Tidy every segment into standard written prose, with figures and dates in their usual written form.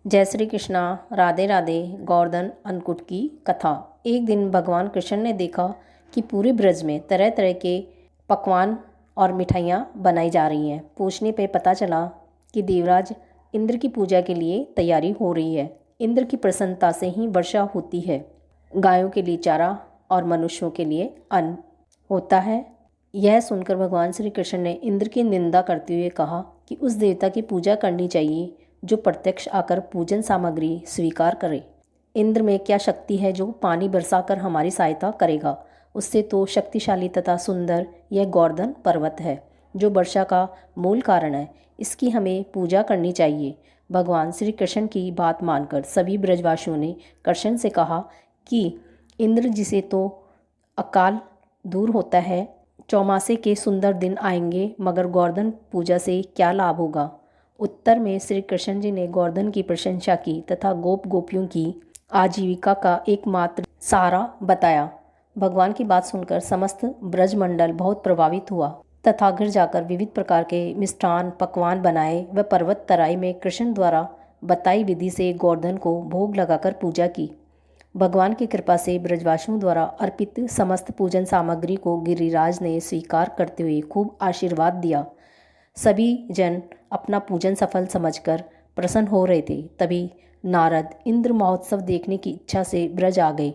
जय श्री कृष्णा। राधे राधे। गोवर्धन अन्नकूट की कथा। एक दिन भगवान कृष्ण ने देखा कि पूरे ब्रज में तरह तरह के पकवान और मिठाइयाँ बनाई जा रही हैं। पूछने पे पता चला कि देवराज इंद्र की पूजा के लिए तैयारी हो रही है। इंद्र की प्रसन्नता से ही वर्षा होती है। गायों के लिए चारा और मनुष्यों के लिए अन्न होता है। यह सुनकर भगवान श्री कृष्ण ने इंद्र की निंदा करते हुए कहा कि उस देवता की पूजा करनी चाहिए जो प्रत्यक्ष आकर पूजन सामग्री स्वीकार करे। इंद्र में क्या शक्ति है जो पानी बरसाकर हमारी सहायता करेगा? उससे तो शक्तिशाली तथा सुंदर यह गोवर्धन पर्वत है जो वर्षा का मूल कारण है। इसकी हमें पूजा करनी चाहिए। भगवान श्री कृष्ण की बात मानकर सभी ब्रजवासियों ने कृष्ण से कहा कि इंद्र जिसे तो अकाल दूर होता है, चौमासे के सुंदर दिन आएंगे, मगर गोवर्धन पूजा से क्या लाभ होगा? उत्तर में श्री कृष्ण जी ने गोवर्धन की प्रशंसा की तथा गोप गोपियों की आजीविका का एकमात्र सहारा बताया। भगवान की बात सुनकर समस्त ब्रजमंडल बहुत प्रभावित हुआ तथा घर जाकर विविध प्रकार के मिष्ठान पकवान बनाए व पर्वत तराई में कृष्ण द्वारा बताई विधि से गोवर्धन को भोग लगाकर पूजा की। भगवान की कृपा से ब्रजवासियों द्वारा अर्पित समस्त पूजन सामग्री को गिरिराज ने स्वीकार करते हुए खूब आशीर्वाद दिया। सभी जन अपना पूजन सफल समझकर प्रसन्न हो रहे थे। तभी नारद इंद्र महोत्सव देखने की इच्छा से ब्रज आ गए।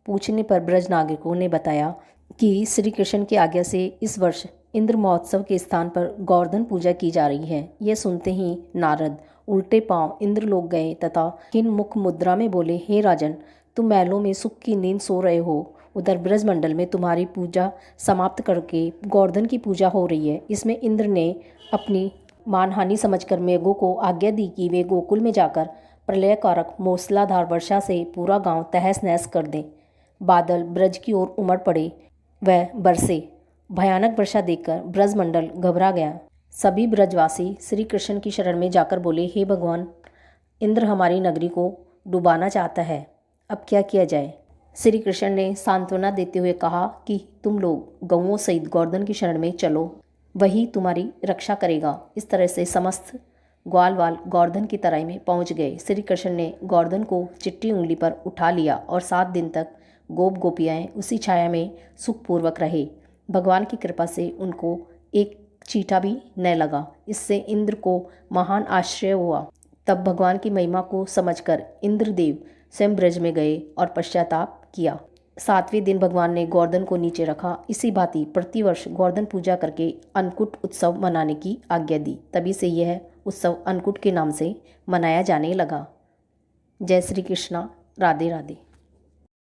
पूछने पर ब्रज नागरिकों ने बताया कि श्री कृष्ण की आज्ञा से इस वर्ष इंद्र महोत्सव के स्थान पर गोवर्धन पूजा की जा रही है। यह सुनते ही नारद उल्टे पांव इंद्रलोक गए तथा खिन्न मुख मुद्रा में बोले, हे राजन, तुम महलों में सुख की नींद सो रहे हो। उधर ब्रजमंडल में तुम्हारी पूजा समाप्त करके गोवर्धन की पूजा हो रही है। इसमें इंद्र ने अपनी मानहानि समझकर मेघों को आज्ञा दी कि वे गोकुल में जाकर प्रलयकारक मूसलाधार वर्षा से पूरा गांव तहस नहस कर दें। बादल ब्रज की ओर उमड़ पड़े व बरसे। भयानक वर्षा देखकर ब्रजमंडल घबरा गया। सभी ब्रजवासी श्री कृष्ण की शरण में जाकर बोले, हे भगवान, इंद्र हमारी नगरी को डुबाना चाहता है, अब क्या किया जाए? श्री कृष्ण ने सांत्वना देते हुए कहा कि तुम लोग गौओं सहित गोवर्धन की शरण में चलो, वही तुम्हारी रक्षा करेगा। इस तरह से समस्त ग्वाल वाल गोवर्धन की तराई में पहुंच गए। श्री कृष्ण ने गोवर्धन को चिट्टी उंगली पर उठा लिया और 7 दिन तक गोप गोपियाएं उसी छाया में सुखपूर्वक रहे। भगवान की कृपा से उनको एक चींटा भी न लगा। इससे इंद्र को महान आश्चर्य हुआ। तब भगवान की महिमा को समझकर इंद्रदेव स्वयं ब्रज में गए और पश्चाताप किया। 7वें दिन भगवान ने गोवर्धन को नीचे रखा। इसी भांति प्रतिवर्ष गोवर्धन पूजा करके अन्नकूट उत्सव मनाने की आज्ञा दी। तभी से यह उत्सव अन्नकूट के नाम से मनाया जाने लगा। जय श्री कृष्णा। राधे राधे।